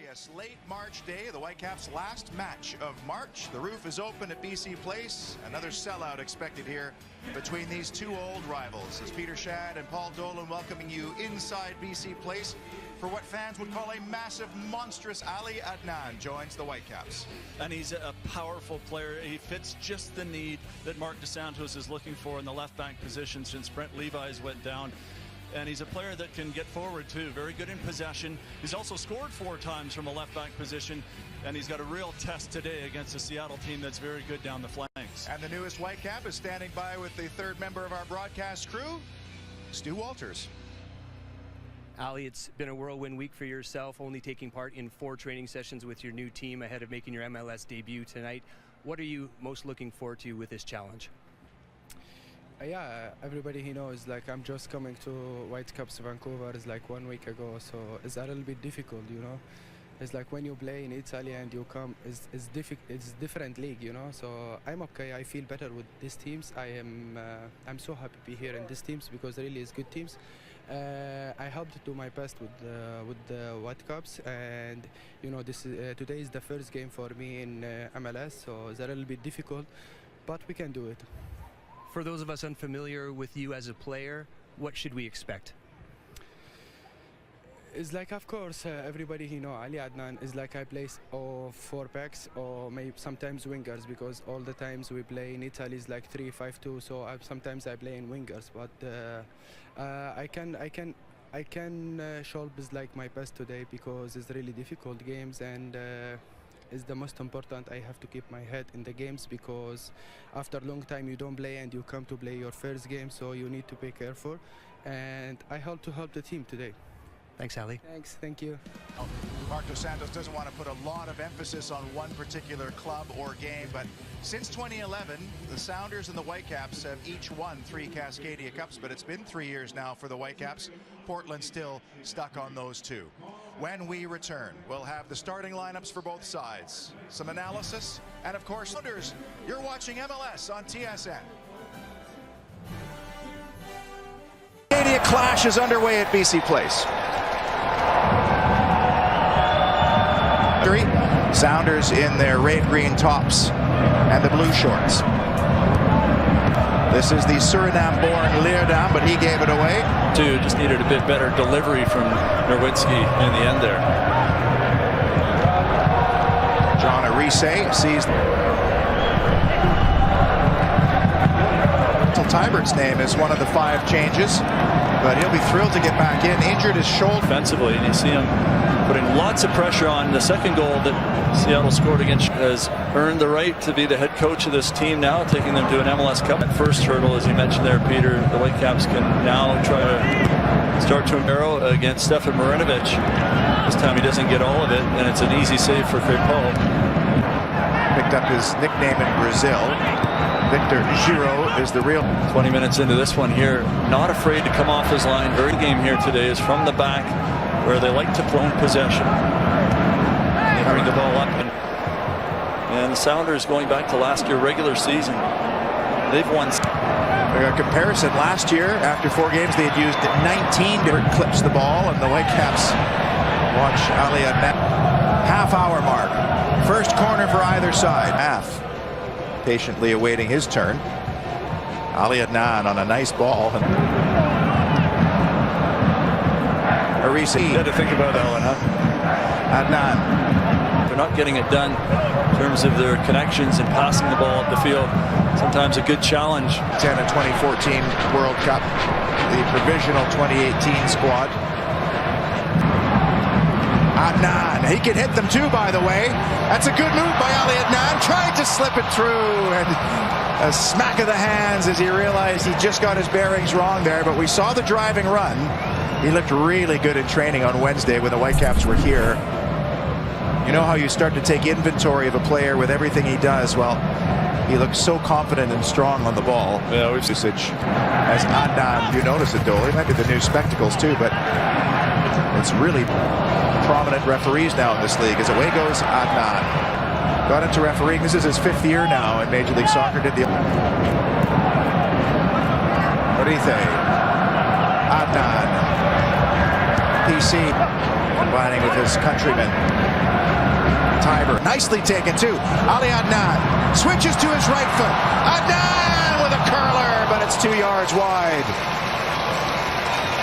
glorious late March day, the Whitecaps' last match of March. The roof is open at BC Place. Another sellout expected here between these two old rivals. As Peter Shad and Paul Dolan welcoming you inside BC Place for what fans would call a massive, monstrous Ali Adnan joins the Whitecaps. And he's a powerful player. He fits just the need that Mark DeSantos is looking for in the left back position since Brent Levi's went down. And he's a player that can get forward too, very good in possession. He's also scored 4 times from a left back position, and he's got a real test today against a Seattle team that's very good down the flanks. And the newest Whitecap is standing by with the third member of our broadcast crew, Stu Walters. Ali, it's been a whirlwind week for yourself, only taking part in 4 training sessions with your new team ahead of making your MLS debut tonight. What are you most looking forward to with this challenge? Yeah, everybody he knows, like I'm just coming to Whitecaps Vancouver is like 1 week ago, so it's a little bit difficult, you know. It's like when you play in Italy and you come, it's different league, you know. So I'm okay. I feel better with these teams. I'm so happy to be here in these teams because really it's good teams. I hope to do my best with the Whitecaps, and you know this today is the first game for me in MLS, so it's a little bit difficult, but we can do it. For those of us unfamiliar with you as a player, what should we expect? It's like, of course, everybody he know Ali Adnan is like I play 4 backs or maybe sometimes wingers, because all the times we play in Italy is like 3-5-2. So sometimes I play in wingers, but I can show like my best today because it's really difficult games, and is the most important. I have to keep my head in the games because after a long time you don't play and you come to play your first game, so you need to be careful, and I hope to help the team today. Thanks, Ali. Thanks, thank you. Mark DeSantos doesn't want to put a lot of emphasis on one particular club or game, but since 2011, the Sounders and the Whitecaps have each won 3 Cascadia Cups, but it's been 3 years now for the Whitecaps. Portland still stuck on those 2. When we return, we'll have the starting lineups for both sides, some analysis, and of course, Sounders, you're watching MLS on TSN. Cascadia clash is underway at BC Place. Sounders in their red-green tops and the blue shorts. This is the Suriname-born Leerdam, but he gave it away. Just needed a bit better delivery from Nerwinski in the end there. John Arise sees Tybert's name is one of the 5 changes, but he'll be thrilled to get back in. Injured his shoulder. Defensively, and you see him putting lots of pressure on. The second goal that Seattle scored against has earned the right to be the head coach of this team now, taking them to an MLS Cup. That first hurdle, as you mentioned there, Peter, the Whitecaps can now try to start to arrow against Stefan Marinovic. This time he doesn't get all of it, and it's an easy save for Crepeau. Picked up his nickname in Brazil. Victor Giro is the real. 20 minutes into this one here, not afraid to come off his line. Very game here today is from the back, where they like to play possession. They bring the ball up, and the Sounders, going back to last year regular season, they've won. A comparison last year, after 4 games, they had used 19 different clips the ball, and the Whitecaps watch Ali Adnan. Half-hour mark. First corner for either side. Half. Patiently awaiting his turn. Ali Adnan on a nice ball. Arise. Had to think about that one, huh? Adnan. They're not getting it done in terms of their connections and passing the ball up the field. Sometimes a good challenge. 10 and 2014 World Cup, the provisional 2018 squad. Adnan, he can hit them too, by the way. That's a good move by Ali Adnan. Tried to slip it through, and a smack of the hands as he realized he just got his bearings wrong there. But we saw the driving run. He looked really good in training on Wednesday when the Whitecaps were here. You know how you start to take inventory of a player with everything he does? Well, he looks so confident and strong on the ball. Yeah, usage as Adnan. You notice it, though. It might be the new spectacles too, but it's really prominent referees now in this league. As away goes Adnan. Got into refereeing. This is his 5th year now in Major League Soccer. Did the Arise. Adnan. PC combining with his countryman. Tiber, nicely taken too. Ali Adnan switches to his right foot. Adnan with a curler, but it's 2 yards wide.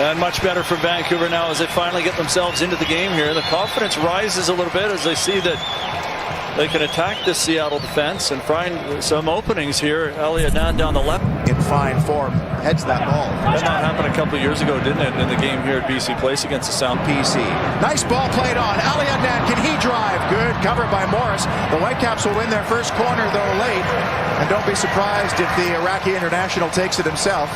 And much better for Vancouver now as they finally get themselves into the game here. The confidence rises a little bit as they see that they can attack this Seattle defense and find some openings here. Ali Adnan down the left. In fine form, heads that ball. That happened a couple of years ago, didn't it, in the game here at BC Place against the Sound. PC. Nice ball played on. Ali Adnan, can he drive? Good, covered by Morris. The Whitecaps will win their first corner, though, late. And don't be surprised if the Iraqi international takes it himself.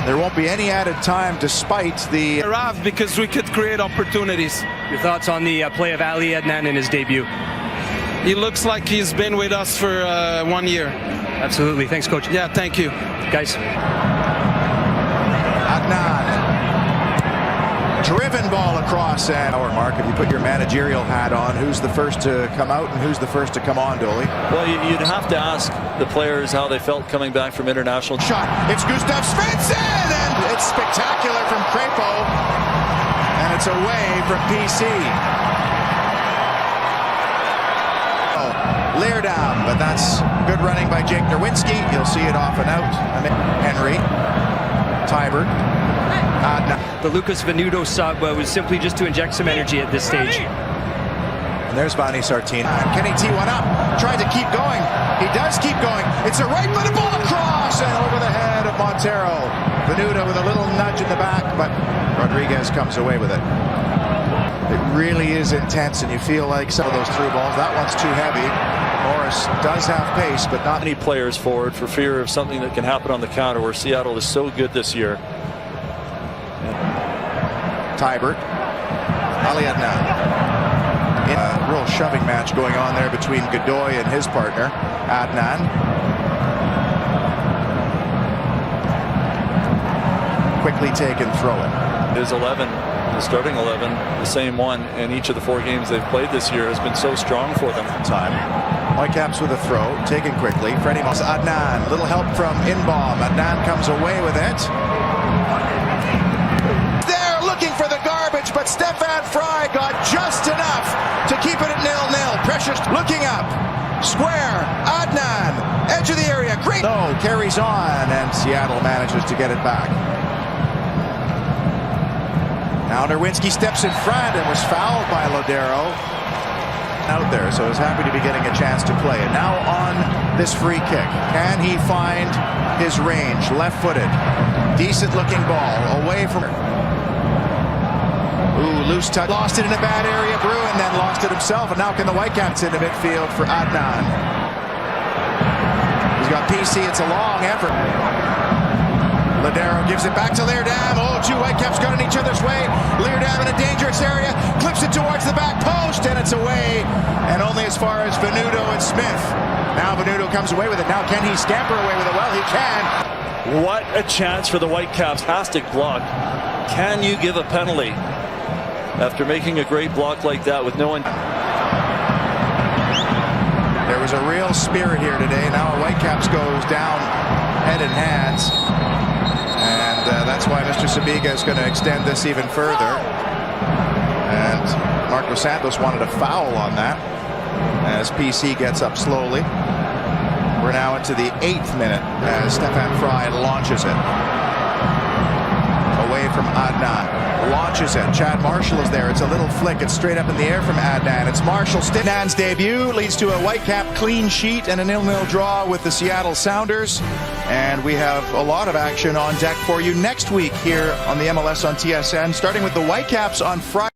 There won't be any added time despite the... Because we could create opportunities. Your thoughts on the play of Ali Adnan in his debut? He looks like he's been with us for 1 year. Absolutely. Thanks, Coach. Yeah, thank you. Guys. Adnan. Driven ball across. And our mark, if you put your managerial hat on, who's the first to come out and who's the first to come on, Dolly? Well, you'd have to ask the players how they felt coming back from international. Shot. It's Gustav Svensson, and it's spectacular from Crepo. And it's away from PC. Leerdam, but that's good running by Jake Nerwinski. You'll see it off and out. Henry, Tiber, The Lucas Venuto sub was simply just to inject some energy at this stage. And there's Vani Sartini. Kenny T one up, tried to keep going. He does keep going. It's a right-footed ball across and over the head of Montero. Venuto with a little nudge in the back, but Rodriguez comes away with it. It really is intense, and you feel like some of those through balls. That one's too heavy. Morris does have pace, but not many players forward for fear of something that can happen on the counter, where Seattle is so good this year. Tiber, Ali Adnan. A real shoving match going on there between Godoy and his partner, Adnan. Quickly taken throw it. His 11, the starting 11, the same one in each of the 4 games they've played this year, has been so strong for them. Time. Whitecaps with a throw, taken quickly. Freddie Moss, Adnan, little help from Inbaum. Adnan comes away with it. They're looking for the garbage, but Stefan Fry got just enough to keep it at 0-0. Pressure looking up. Square, Adnan, edge of the area. Great. No, carries on, and Seattle manages to get it back. Now Nerwinski steps in front and was fouled by Lodero. Out there, so he's happy to be getting a chance to play. And now on this free kick. Can he find his range? Left-footed. Decent looking ball away from her. Ooh, loose touch. Lost it in a bad area. Bruin then lost it himself. And now can the Whitecaps into midfield for Adnan. He's got PC. It's a long effort. Lodero gives it back to Leerdam. Oh, 2 Whitecaps got in each other's way. Leerdam in a dangerous area. Clips it towards the back post, and it's away. And only as far as Venuto and Smith. Now Venuto comes away with it. Now can he scamper away with it? Well, he can. What a chance for the Whitecaps. Fantastic block. Can you give a penalty after making a great block like that with no one? There was a real spirit here today. Now Whitecaps goes down head and hands. And that's why Mr. Sabiga is going to extend this even further. And Marco Santos wanted a foul on that as PC gets up slowly. We're now into the 8th minute as Stefan Fry launches it. Away from Adnan. Launches it. Chad Marshall is there. It's a little flick. It's straight up in the air from Adnan. It's Marshall. Adnan's debut leads to a Whitecap clean sheet and a 0-0 draw with the Seattle Sounders. And we have a lot of action on deck for you next week here on the MLS on TSN, starting with the Whitecaps on Friday.